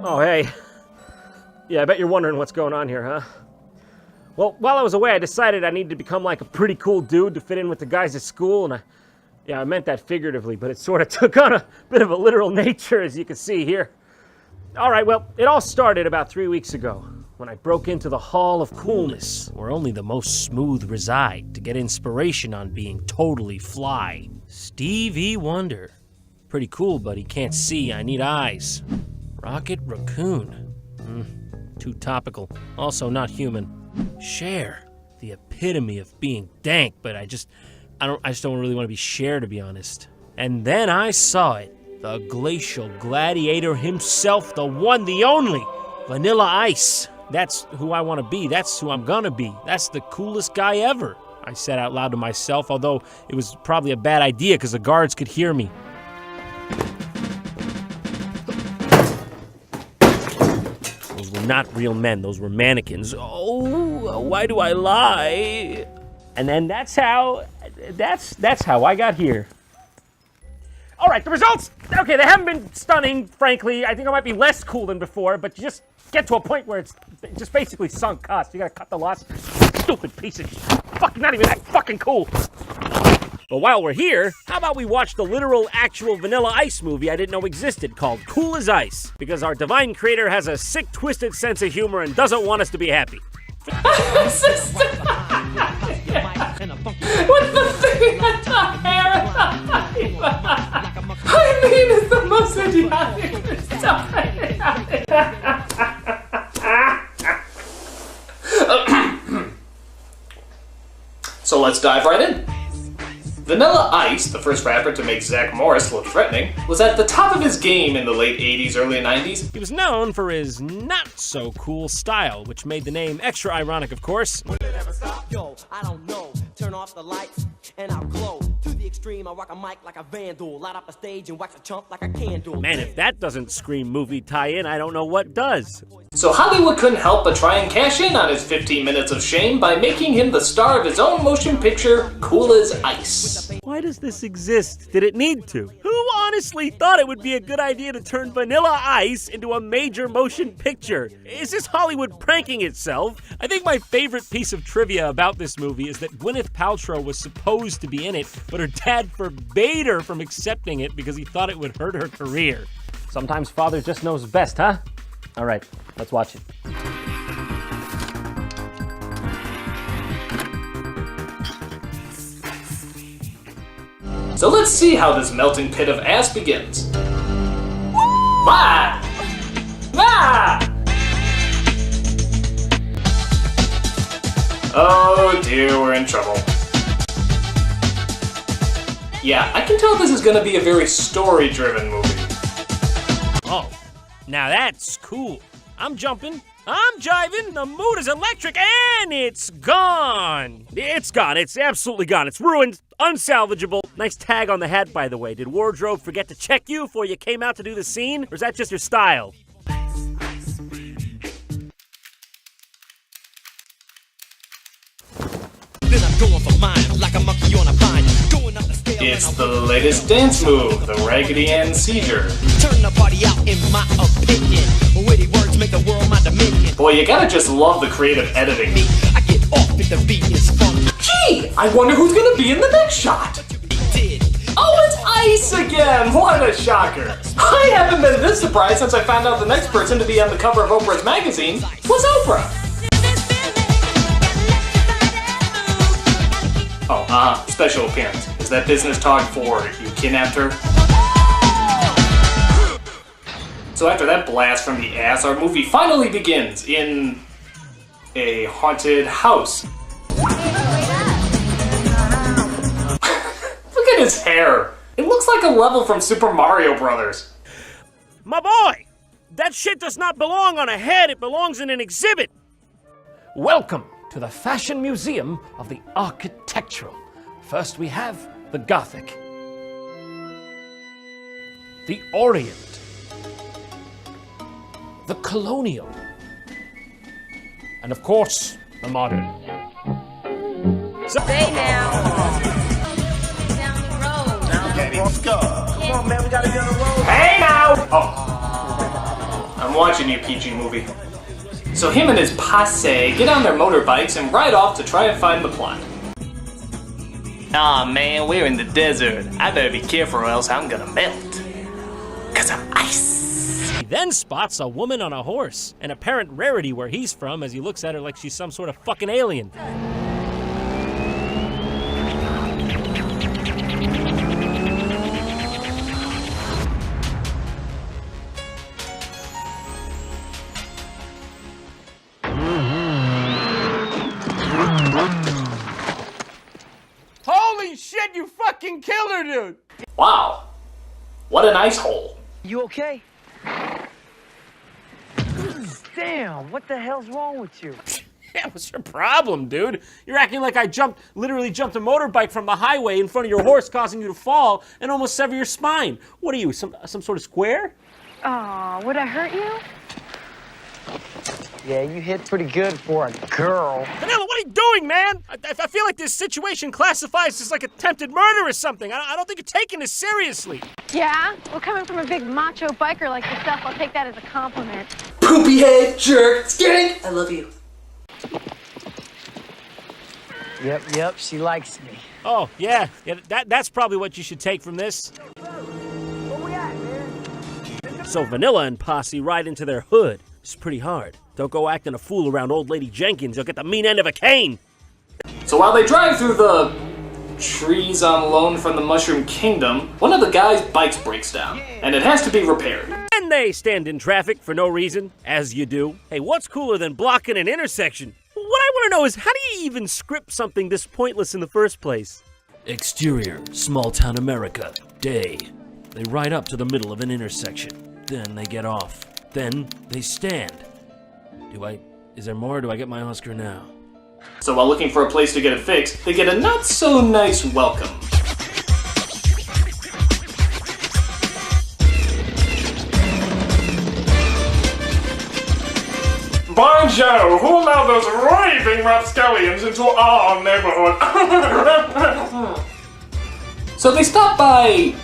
Oh, hey. Yeah, I bet you're wondering what's going on here, huh? Well, while I was away, I decided I needed to become like a pretty cool dude to fit in with the guys at school, and I meant that figuratively, but it sort of took on a bit of a literal nature, as you can see here. All right, well, it all started about 3 weeks ago, when I broke into the Hall of Coolness, where only the most smooth reside, to get inspiration on being totally fly. Stevie Wonder. Pretty cool, but he can't see. I need eyes. Rocket Raccoon. Too topical. Also not human. Cher. The epitome of being dank, but I just don't really want to be Cher, to be honest. And then I saw it. The glacial gladiator himself, the one, the only. Vanilla Ice. That's who I want to be. That's who I'm gonna be. That's the coolest guy ever. I said out loud to myself, although it was probably a bad idea because the guards could hear me. Those were not real men. Those were mannequins. Oh, why do I lie? And then that's how I got here. All right, the results, okay, they haven't been stunning, frankly. I think I might be less cool than before, but you just get to a point where it's just basically sunk cost. You gotta cut the loss. Stupid piece of fuck, not even that fucking cool. But while we're here, how about we watch the literal, actual Vanilla Ice movie I didn't know existed called Cool as Ice, because our divine creator has a sick, twisted sense of humor and doesn't want us to be happy. What's the thing at the hair? I mean, it's the most idiotic stuff. So let's dive right in. Vanilla Ice, the first rapper to make Zach Morris look threatening, was at the top of his game in the late 80s, early 90s. He was known for his not-so-cool style, which made the name extra ironic, of course. Will it ever stop? Yo, I don't know. Turn off the lights and I'll glow. To the extreme, I rock a mic like a vandal. Light up a stage and wax a chump like a candle. Man, if that doesn't scream movie tie-in, I don't know what does. So Hollywood couldn't help but try and cash in on his 15 minutes of shame by making him the star of his own motion picture, Cool as Ice. Why does this exist? Did it need to? Who honestly thought it would be a good idea to turn Vanilla Ice into a major motion picture? Is this Hollywood pranking itself? I think my favorite piece of trivia about this movie is that Gwyneth Paltrow was supposed to be in it, but her dad forbade her from accepting it because he thought it would hurt her career. Sometimes father just knows best, huh? All right, let's watch it. So let's see how this melting pit of ass begins. Ah! Ah! Oh dear, we're in trouble. Yeah, I can tell this is gonna be a very story-driven movie. Oh, now that's cool. I'm jumping, I'm jiving, the mood is electric, and it's gone. It's gone, it's absolutely gone. It's ruined, unsalvageable. Nice tag on the hat, by the way. Did wardrobe forget to check you before you came out to do the scene? Or is that just your style? It's the latest dance move, the Raggedy Ann seizure. Turn the party out in my opinion. Witty words make the world my dominion. Boy, you gotta just love the creative editing. I get off if the beat is funky. Gee, I wonder who's gonna be in the next shot. Oh, it's Ice again! What a shocker! I haven't been this surprised since I found out the next person to be on the cover of Oprah's magazine was Oprah. Oh, special appearance. Is that business talk for you kidnapped her? So after that blast from the ass, our movie finally begins in a haunted house. Look at his hair. It looks like a level from Super Mario Brothers. My boy, that shit does not belong on a head, it belongs in an exhibit. Welcome to the Fashion Museum of the Architectural. First we have the Gothic, the Orient, the Colonial, and of course, the Modern. Stay now. Down the road. Okay, let's go. Come on, man, we gotta get on the road. Hey now! Oh. I'm I'm watching you, PG movie. So him and his posse get on their motorbikes and ride off to try and find the plot. Aw man, we're in the desert. I better be careful or else I'm gonna melt. 'Cause I'm ice. He then spots a woman on a horse, an apparent rarity where he's from as he looks at her like she's some sort of fucking alien. Holy shit, you fucking killed her, dude! Wow. What an ice hole. You okay? Damn, what the hell's wrong with you? Yeah, what's your problem, dude? You're acting like I literally jumped a motorbike from the highway in front of your horse, causing you to fall and almost sever your spine. What are you, some sort of square? Aw, would I hurt you? Yeah, you hit pretty good for a girl. Vanilla, what are you doing, man? I feel like this situation classifies as like attempted murder or something. I don't think you're taking this seriously. Yeah? Well, coming from a big macho biker like yourself, I'll take that as a compliment. Poopy head, jerk, skank, I love you. Yep, she likes me. Oh, yeah, that's probably what you should take from this. Where we at, man? So Vanilla and Posse ride into their hood. It's pretty hard. Don't go acting a fool around old lady Jenkins. You'll get the mean end of a cane. So while they drive through the trees on loan from the Mushroom Kingdom, one of the guys' bikes breaks down, and it has to be repaired. And they stand in traffic for no reason, as you do. Hey, what's cooler than blocking an intersection? What I want to know is, how do you even script something this pointless in the first place? Exterior, small town America, day. They ride up to the middle of an intersection. Then they get off. Then they stand. Is there more, or do I get my Oscar now? So while looking for a place to get it fixed, they get a not so nice welcome. By Joe, who allowed those raving rapscallions into our neighborhood? So they stop by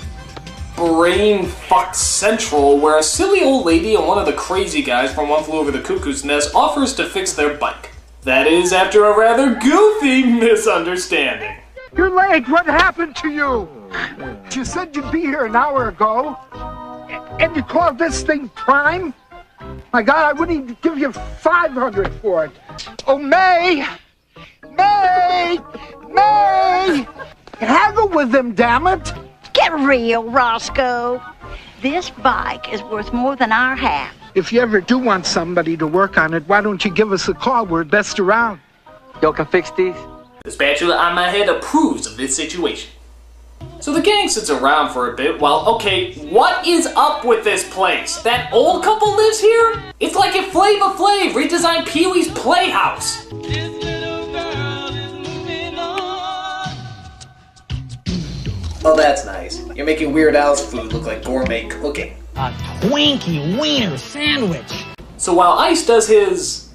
Brainfuck Central, where a silly old lady and one of the crazy guys from One Flew Over the Cuckoo's Nest offers to fix their bike. That is after a rather goofy misunderstanding. You're late. What happened to you? You said you'd be here an hour ago, and you call this thing prime? My God, I wouldn't even give you $500 for it. Oh, May! Haggle with them, damn it! Get real, Roscoe. This bike is worth more than our half. If you ever do want somebody to work on it, why don't you give us a call? We're best around. Y'all can fix these? The spatula on my head approves of this situation. So the gang sits around for a bit while, okay, what is up with this place? That old couple lives here? It's like if Flava Flav redesigned Pee-wee's Playhouse. Oh, that's nice. You're making Weird Al's food look like gourmet cooking. A Twinkie wiener sandwich. So while Ice does his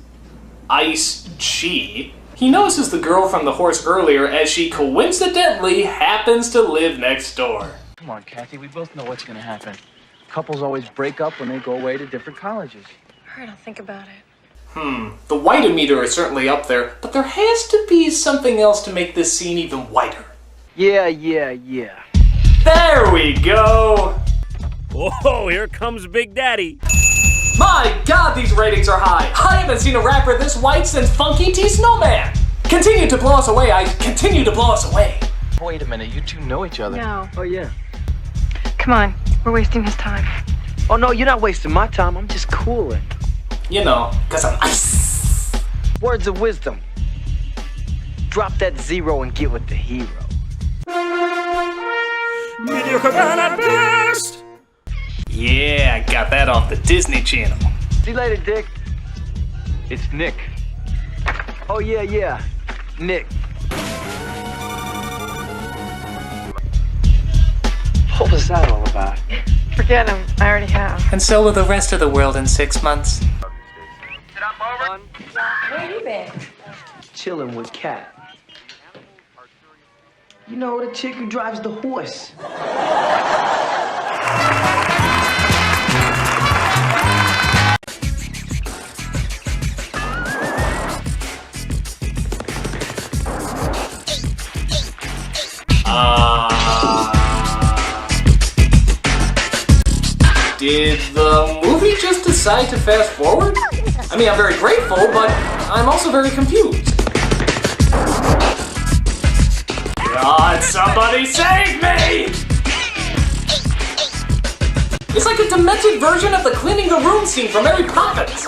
ice chi, he notices the girl from the horse earlier as she coincidentally happens to live next door. Come on, Kathy, we both know what's gonna happen. Couples always break up when they go away to different colleges. Alright, I'll think about it. The white meter is certainly up there, but there has to be something else to make this scene even whiter. Yeah. There we go! Oh, here comes Big Daddy. My God, these ratings are high! I haven't seen a rapper this white since Funky T Snowman! Continue to blow us away, Ice. Continue to blow us away. Wait a minute, you two know each other. No. Oh, yeah. Come on, we're wasting his time. Oh, no, you're not wasting my time. I'm just cooling. You know, 'cause I'm ice. Words of wisdom. Drop that zero and get with the hero. Mediocre at best. Yeah, I got that off the Disney Channel. See you later, Dick. It's Nick. Oh, yeah. Nick. What was that all about? Forget him. I already have. And so will the rest of the world in 6 months. Where have you been? Chilling with Kat. You know, the chick who drives the horse. Did the movie just decide to fast forward? I mean, I'm very grateful, but I'm also very confused. God, somebody save me! It's like a demented version of the cleaning the room scene from Mary Poppins.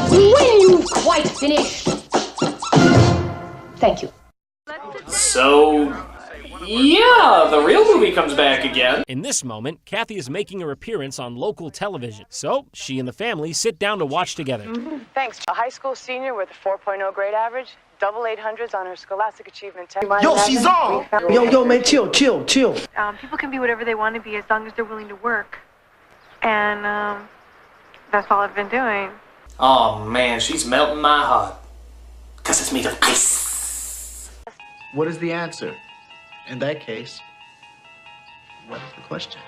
When you've quite finished. Thank you. So, yeah, the real movie comes back again. In this moment, Kathy is making her appearance on local television. So, she and the family sit down to watch together. Thanks. A high school senior with a 4.0 grade average, double 800s on her scholastic achievement test. Yo, she's on! Yo, man, chill. People can be whatever they want to be as long as they're willing to work. And, that's all I've been doing. Oh man, she's melting my heart. 'Cause it's made of ice. What is the answer? In that case, what is the question?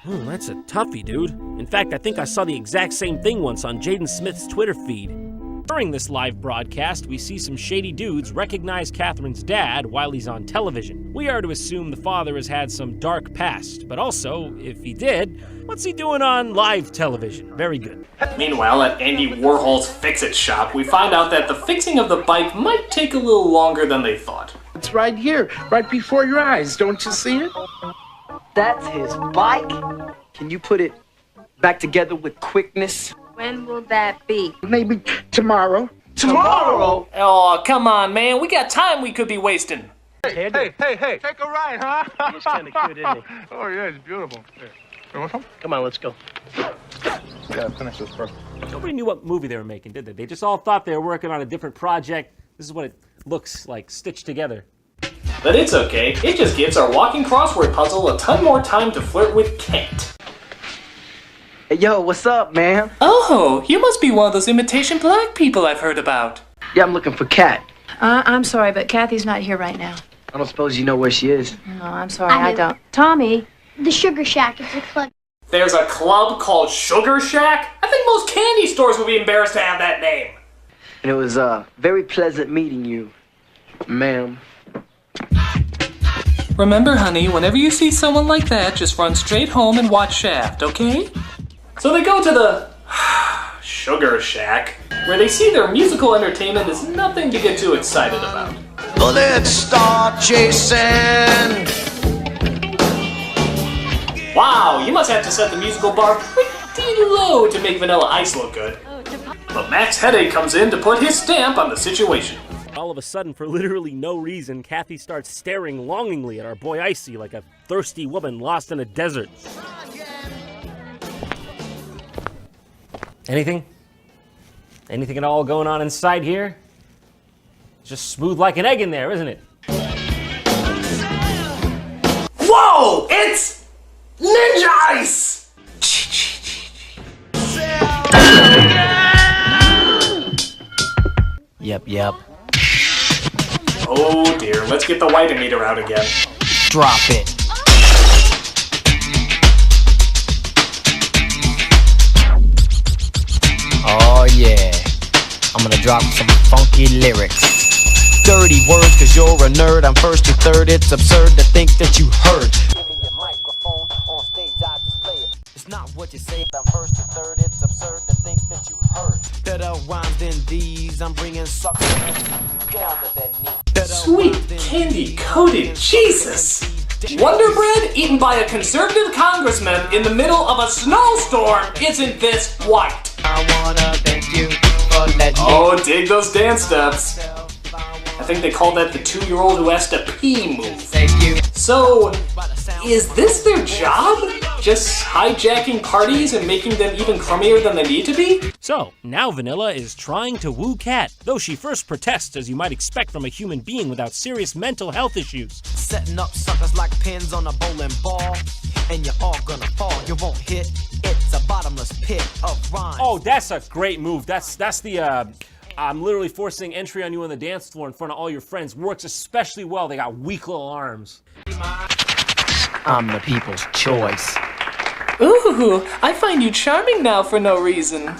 That's a toughie, dude. In fact, I think I saw the exact same thing once on Jaden Smith's Twitter feed. During this live broadcast, we see some shady dudes recognize Catherine's dad while he's on television. We are to assume the father has had some dark past, but also, if he did, what's he doing on live television? Very good. Meanwhile, at Andy Warhol's Fix-It shop, we find out that the fixing of the bike might take a little longer than they thought. It's right here, right before your eyes. Don't you see it? That's his bike? Can you put it back together with quickness? When will that be? Maybe tomorrow. Tomorrow? Oh, come on, man. We got time we could be wasting. Hey. Take a ride, huh? He's kind of cute, isn't he? Oh, yeah, it's beautiful. You want some? Come on, let's go. Yeah, finish this first. Nobody knew what movie they were making, did they? They just all thought they were working on a different project. This is what it looks like, stitched together. But it's okay. It just gives our walking crossword puzzle a ton more time to flirt with Kent. Hey, yo, what's up, man? Oh, you must be one of those imitation black people I've heard about. Yeah, I'm looking for Kat. I'm sorry, but Kathy's not here right now. I don't suppose you know where she is. No, I'm sorry, I don't. Tommy. The Sugar Shack. It's a club. There's a club called Sugar Shack? I think most candy stores would be embarrassed to have that name. And it was very pleasant meeting you, ma'am. Remember, honey, whenever you see someone like that, just run straight home and watch Shaft, okay? So they go to the Sugar Shack, where they see their musical entertainment is nothing to get too excited about. Let's start chasing. Wow, you must have to set the musical bar pretty low to make Vanilla Ice look good. But Max Headache comes in to put his stamp on the situation. All of a sudden, for literally no reason, Kathy starts staring longingly at our boy Icy like a thirsty woman lost in a desert. Anything? Anything at all going on inside here? Just smooth like an egg in there, isn't it? Whoa! It's Ninja Ice! Yep. Oh dear, let's get the white meter out again. Drop it. Oh yeah, I'm gonna drop some funky lyrics. Dirty words cause you're a nerd, I'm first to third, it's absurd to think that you heard. It's not what you say, I'm first to third, it's absurd to think that you heard. Better rhymes than these, I'm bringing suckers down to their knees. Sweet candy-coated Jesus! Wonder Bread eaten by a conservative congressman in the middle of a snowstorm isn't this white. I wanna thank you for letting Oh, dig those dance steps. I think they call that the 2-year-old who has to pee move. Thank you. So, is this their job? Just hijacking parties and making them even crummier than they need to be? So, now Vanilla is trying to woo Kat, though she first protests as you might expect from a human being without serious mental health issues. Setting up suckers like pins on a bowling ball, and you're all gonna fall, you won't hit, it's a bottomless pit of rhymes. Oh, that's a great move. That's the, I'm literally forcing entry on you on the dance floor in front of all your friends. Works especially well. They got weak little arms. I'm the people's choice. Ooh, I find you charming now for no reason.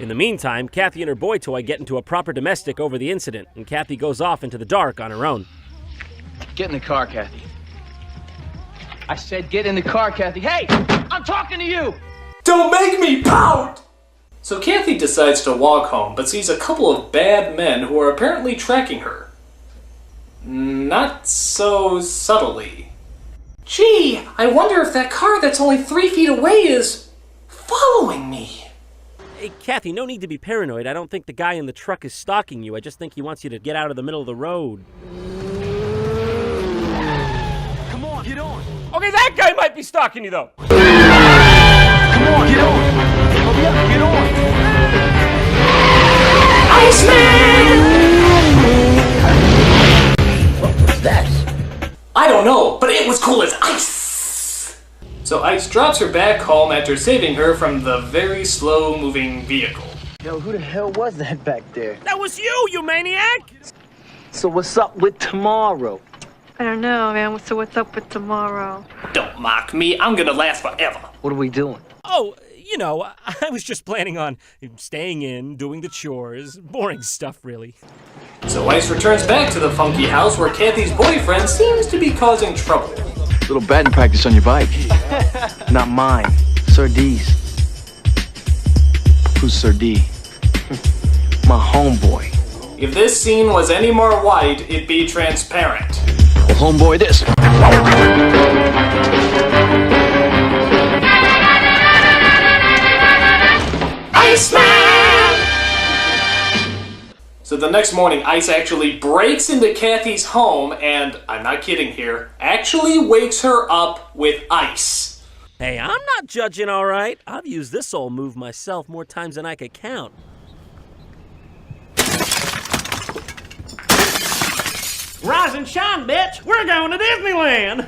In the meantime, Kathy and her boy toy get into a proper domestic over the incident, and Kathy goes off into the dark on her own. Get in the car, Kathy. I said get in the car, Kathy. Hey, I'm talking to you! Don't make me pout! So Kathy decides to walk home, but sees a couple of bad men who are apparently tracking her. Not so subtly. Gee, I wonder if that car that's only 3 feet away is following me. Hey, Kathy, no need to be paranoid. I don't think the guy in the truck is stalking you. I just think he wants you to get out of the middle of the road. Come on, get on! Okay, that guy might be stalking you, though. Come on, get on! Hurry up, get on! Iceman! What was that? I don't know, but it was cool as ice! So Ice drops her back home after saving her from the very slow-moving vehicle. Yo, who the hell was that back there? That was you maniac! So what's up with tomorrow? I don't know, man. So what's up with tomorrow? Don't mock me, I'm gonna last forever. What are we doing? Oh, you know, I was just planning on staying in, doing the chores. Boring stuff, really. So Ice returns back to the funky house where Kathy's boyfriend seems to be causing trouble. Little batting practice on your bike. Not mine. Sir D's. Who's Sir D? My homeboy. If this scene was any more white, it'd be transparent. Well, homeboy this. Iceman! So the next morning, Ice actually breaks into Kathy's home and, I'm not kidding here, actually wakes her up with ice. Hey, I'm not judging, all right? I've used this old move myself more times than I could count. Rise and shine, bitch! We're going to Disneyland!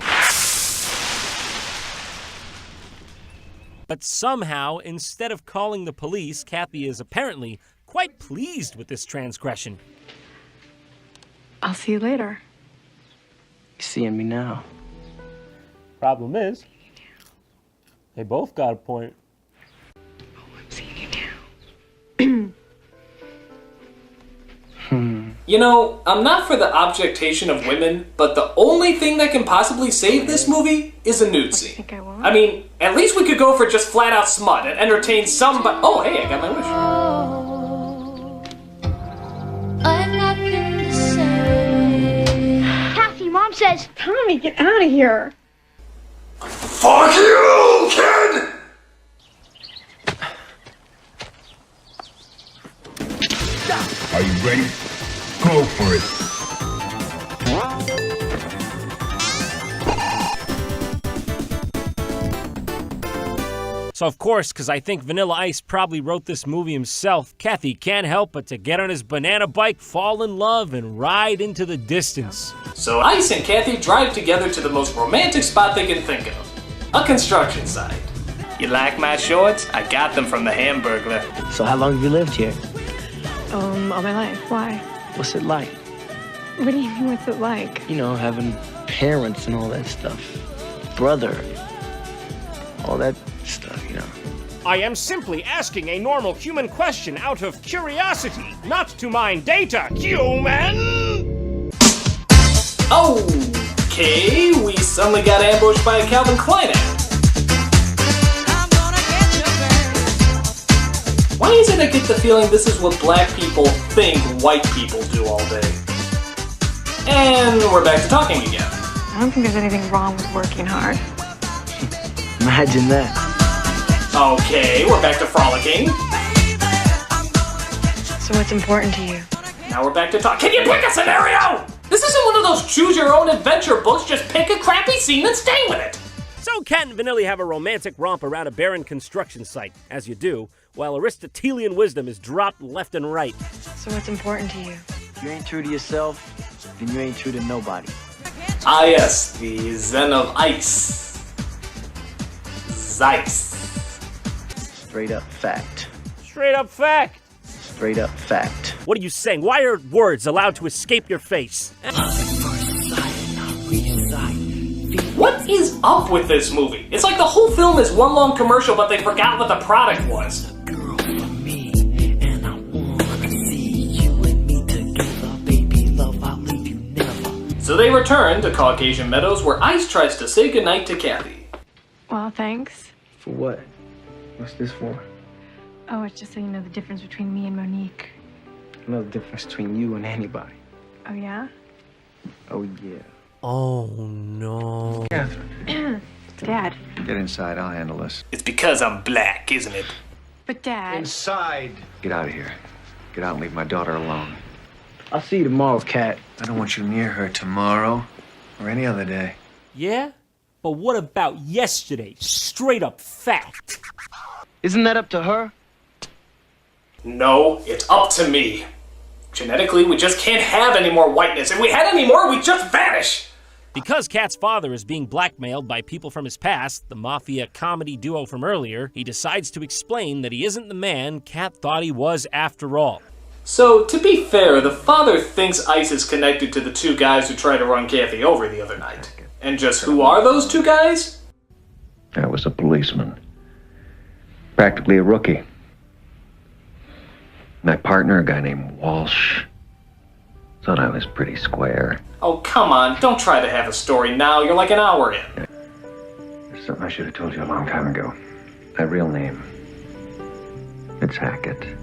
But somehow, instead of calling the police, Kathy is apparently quite pleased with this transgression. I'll see you later. You seeing me now? Problem is, they both got a point. I'm seeing you now. You know, I'm not for the objectation of women, but the only thing that can possibly save this movie is a nude scene. Think I won't? I mean, at least we could go for just flat-out smut and entertain somebody. Oh, hey, I got my wish. Kathy, Mom says, Tommy, get out of here. Fuck you, kid! Are you ready? Go for it. So of course, because I think Vanilla Ice probably wrote this movie himself, Kathy can't help but to get on his banana bike, fall in love, and ride into the distance. So Ice and Kathy drive together to the most romantic spot they can think of. A construction site. You like my shorts? I got them from the Hamburglar. So how long have you lived here? All my life. Why? What's it like? What do you mean, what's it like? You know, having parents and all that stuff. Brother. All that stuff, you know. I am simply asking a normal human question out of curiosity, not to mine data, human! Okay, we suddenly got ambushed by a Calvin Klein ad. Why is it I get the feeling this is what black people think white people do all day? And we're back to talking again. I don't think there's anything wrong with working hard. Imagine that. Okay, we're back to frolicking. So what's important to you? Now we're back to talk. Can you pick a scenario? This isn't one of those choose-your-own-adventure books. Just pick a crappy scene and stay with it. So Kat and Vanilli have a romantic romp around a barren construction site, as you do, while Aristotelian wisdom is dropped left and right. So what's important to you? If you ain't true to yourself, then you ain't true to nobody. Ah yes, the Zen of Ice. Zeiss. Straight up fact. Straight up fact. Straight up fact. What are you saying? Why are words allowed to escape your face? What is up with this movie? It's like the whole film is one long commercial, but they forgot what the product was. So they return to Caucasian Meadows, where Ice tries to say goodnight to Kathy. Well, thanks. For what? What's this for? Oh, it's just so you know the difference between me and Monique. I know the difference between you and anybody. Oh, yeah? Oh, yeah. Oh, no. Catherine. Dad. Get inside, I'll handle this. It's because I'm black, isn't it? But, Dad... Inside! Get out of here. Get out and leave my daughter alone. I'll see you tomorrow, Kat. I don't want you near her tomorrow or any other day. Yeah? But what about yesterday? Straight up fact. Isn't that up to her? No, it's up to me. Genetically, we just can't have any more whiteness. If we had any more, we'd just vanish! Because Kat's father is being blackmailed by people from his past, the mafia comedy duo from earlier, he decides to explain that he isn't the man Kat thought he was after all. So, to be fair, the father thinks Ice is connected to the two guys who tried to run Kathy over the other night. And just who are those two guys? I was a policeman. Practically a rookie. My partner, a guy named Walsh, thought I was pretty square. Oh, come on, don't try to have a story now. You're like an hour in. There's something I should have told you a long time ago. My real name. It's Hackett.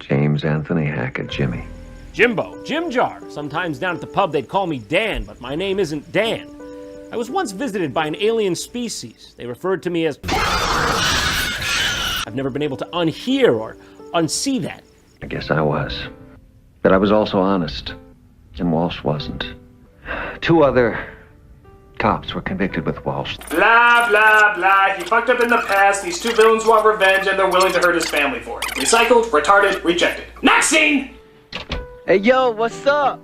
James Anthony Hackett, Jimmy. Jimbo, Jim Jar. Sometimes down at the pub they'd call me Dan, but my name isn't Dan. I was once visited by an alien species. They referred to me as... I've never been able to unhear or unsee that. I guess I was. But I was also honest. And Walsh wasn't. 2 other cops were convicted with Walsh. Blah, blah, blah. He fucked up in the past. These 2 villains want revenge, and they're willing to hurt his family for it. Recycled, retarded, rejected. Next scene! Hey, yo, what's up?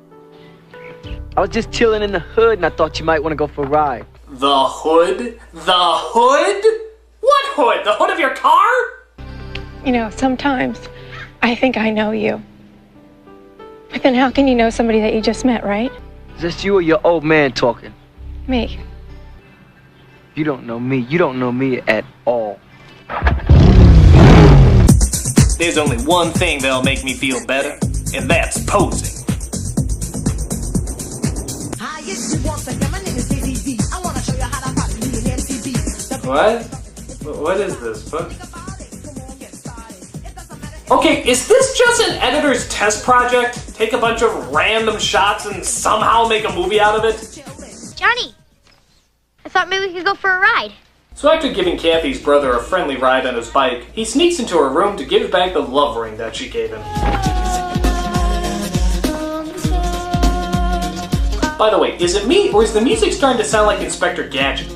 I was just chilling in the hood, and I thought you might want to go for a ride. The hood? The hood? What hood? The hood of your car? You know, sometimes I think I know you. But then how can you know somebody that you just met, right? Is this you or your old man talking? Me. You don't know me. You don't know me at all. There's only one thing that'll make me feel better, and that's posing. What? What is this book? Okay, is this just an editor's test project? Take a bunch of random shots and somehow make a movie out of it? Johnny, I thought maybe we could go for a ride. So after giving Kathy's brother a friendly ride on his bike, he sneaks into her room to give back the love ring that she gave him. By the way, is it me, or is the music starting to sound like Inspector Gadget?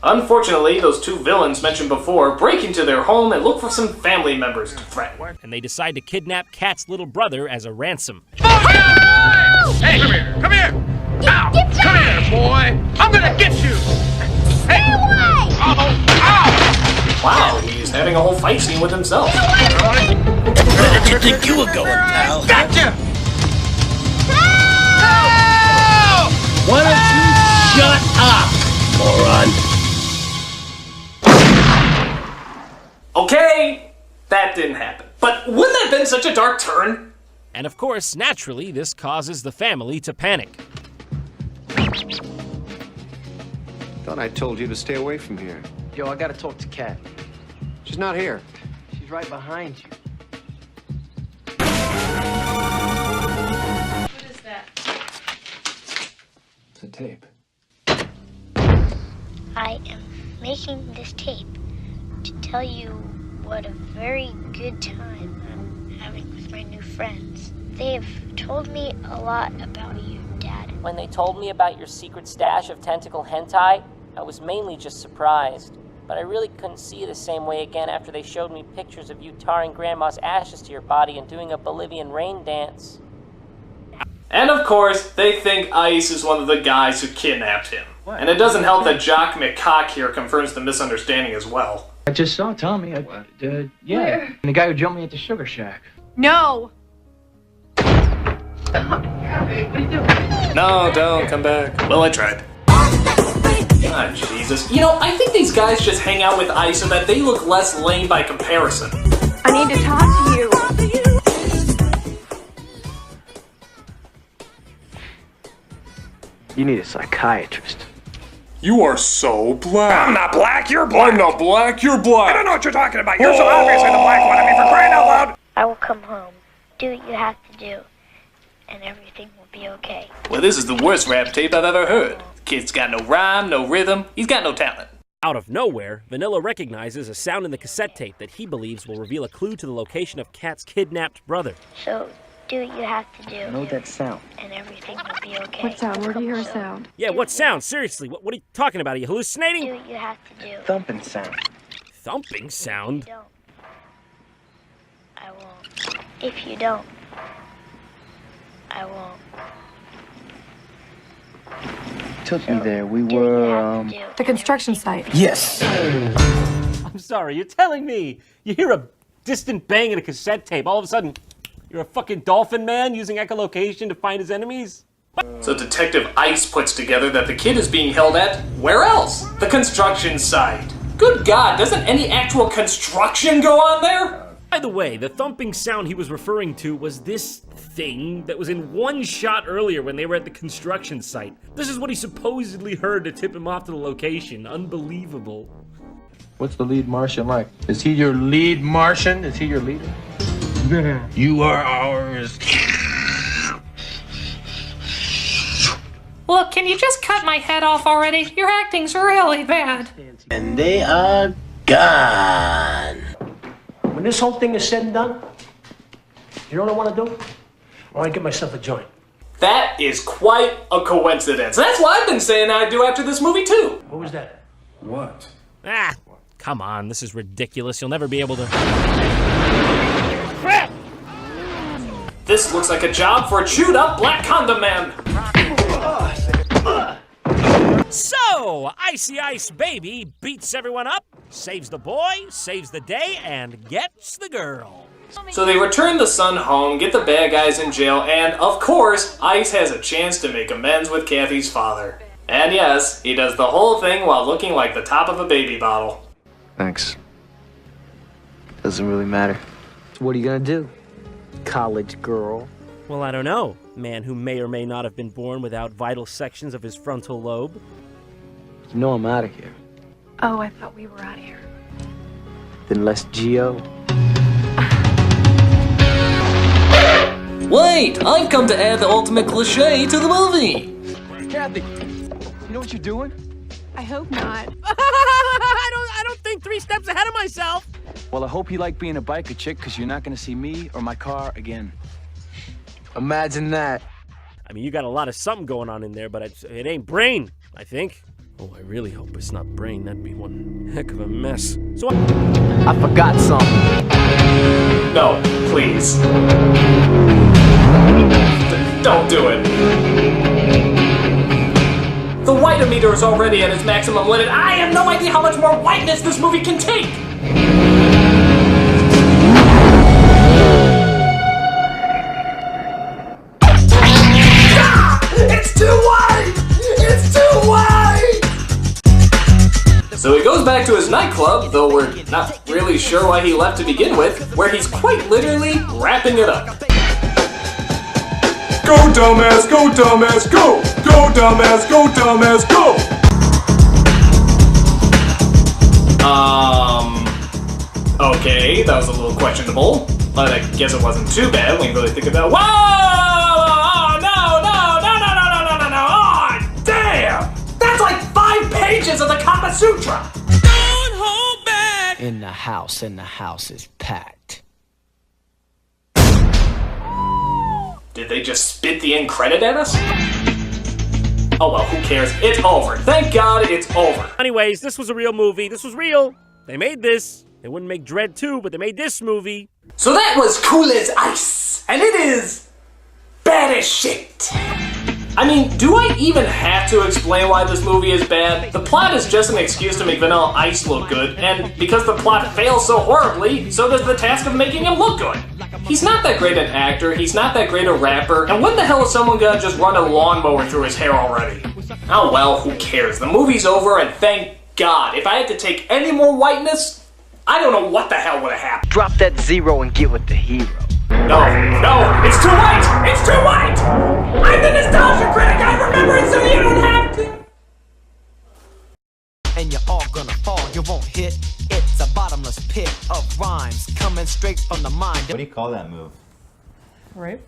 Unfortunately, those 2 villains mentioned before break into their home and look for some family members to threaten. And they decide to kidnap Kat's little brother as a ransom. Hey, come here, come here! Ow! Come here, boy! I'm gonna get you! Hey! Stay away! Oh! Ow! Wow, he's having a whole fight scene with himself. Where did you think you were going, pal? Gotcha! Help! Why don't you shut up, moron? Okay, that didn't happen. But wouldn't that have been such a dark turn? And of course, naturally, this causes the family to panic. Thought I told you to stay away from here. Yo, I gotta talk to Kat. She's not here. She's right behind you. What is that? It's a tape. I am making this tape to tell you what a very good time I'm having with my new friends. They have told me a lot about you, Dad. When they told me about your secret stash of tentacle hentai, I was mainly just surprised. But I really couldn't see you the same way again after they showed me pictures of you tarring Grandma's ashes to your body and doing a Bolivian rain dance. And of course, they think Ice is one of the guys who kidnapped him. What? And it doesn't help that Jock McCock here confirms the misunderstanding as well. I just saw Tommy. Yeah. Where? And the guy who jumped me at the Sugar Shack. No! No, don't come back. Well, I tried. Ah, Jesus. You know, I think these guys just hang out with Ice so that they look less lame by comparison. I I need to talk to you. You need a psychiatrist. You are so black. I'm not black, you're black. I'm not black, you're black. I don't know what you're talking about. You're so obviously the black one. I mean, for crying out loud. I will come home, do what you have to do, and everything will be okay. Well, this is the worst rap tape I've ever heard. The kid's got no rhyme, no rhythm. He's got no talent. Out of nowhere, Vanilla recognizes a sound in the cassette tape that he believes will reveal a clue to the location of Kat's kidnapped brother. So, do what you have to do. I know that sound. And everything will be okay. What sound? Where do you hear a sound? Yeah, what sound? Seriously, what are you talking about? Are you hallucinating? Do what you have to do. Thumping sound. Thumping sound? Don't. I won't. If you don't, I won't. Took me there. We were, The construction site. Yes. I'm sorry, you're telling me you hear a distant bang in a cassette tape, all of a sudden you're a fucking dolphin man using echolocation to find his enemies? So Detective Ice puts together that the kid is being held at, where else? The construction site. Good God, doesn't any actual construction go on there? By the way, the thumping sound he was referring to was this thing that was in one shot earlier when they were at the construction site. This is what he supposedly heard to tip him off to the location. Unbelievable. What's the lead Martian like? Is he your lead Martian? Is he your leader? You are ours. Look, can you just cut my head off already? Your acting's really bad. And they are gone. When this whole thing is said and done, you know what I want to do? I want to get myself a joint. That is quite a coincidence. That's what I've been saying I'd do after this movie, too. What was that? What? Ah, come on, this is ridiculous. You'll never be able to... Crap! This looks like a job for a chewed-up black condom man. So, Icy Ice Baby beats everyone up, saves the boy, saves the day, and gets the girl. So they return the son home, get the bad guys in jail, and, of course, Ice has a chance to make amends with Kathy's father. And yes, he does the whole thing while looking like the top of a baby bottle. Thanks. Doesn't really matter. What are you gonna do? College girl. Well, I don't know. Man who may or may not have been born without vital sections of his frontal lobe. You know I'm out of here. Oh, I thought we were out of here. Then less Geo. Wait, I've come to add the ultimate cliche to the movie. Kathy, you know what you're doing? I hope not. I don't think 3 steps ahead of myself. Well, I hope you like being a biker chick, because you're not going to see me or my car again. Imagine that. I mean, you got a lot of something going on in there, but it ain't brain, I think. Oh, I really hope it's not brain. That'd be one heck of a mess. So I forgot something. No, please. Don't do it. The white-o-meter is already at its maximum limit. I have no idea how much more whiteness this movie can take! Ah! It's too white! It's too white! So he goes back to his nightclub, though we're not really sure why he left to begin with, where he's quite literally wrapping it up. Go, dumbass, go, dumbass, go! Go, dumbass, go, dumbass, go! Okay, that was a little questionable, but I guess it wasn't too bad when you really think about it. Whoa! Oh, no! Oh, damn! That's like 5 pages of the Kama Sutra! Don't hold back! In the house is packed. Did they just spit the end credit at us? Oh well, who cares? It's over. Thank God it's over. Anyways, this was a real movie. This was real. They made this. They wouldn't make Dread 2, but they made this movie. So that was Cool as Ice. And it is bad as shit. I mean, do I even have to explain why this movie is bad? The plot is just an excuse to make Vanilla Ice look good, and because the plot fails so horribly, so does the task of making him look good. He's not that great an actor, he's not that great a rapper, and when the hell is someone gonna just run a lawnmower through his hair already? Oh well, who cares? The movie's over, and thank God. If I had to take any more whiteness, I don't know what the hell would have happened. drop that zero and get with the hero. No, it's too late! It's too late! I'm the Nostalgia Critic! I remember it so you don't have to! And you're all gonna fall, you won't hit. It's a bottomless pit of rhymes coming straight from the mind. What do you call that move? Right?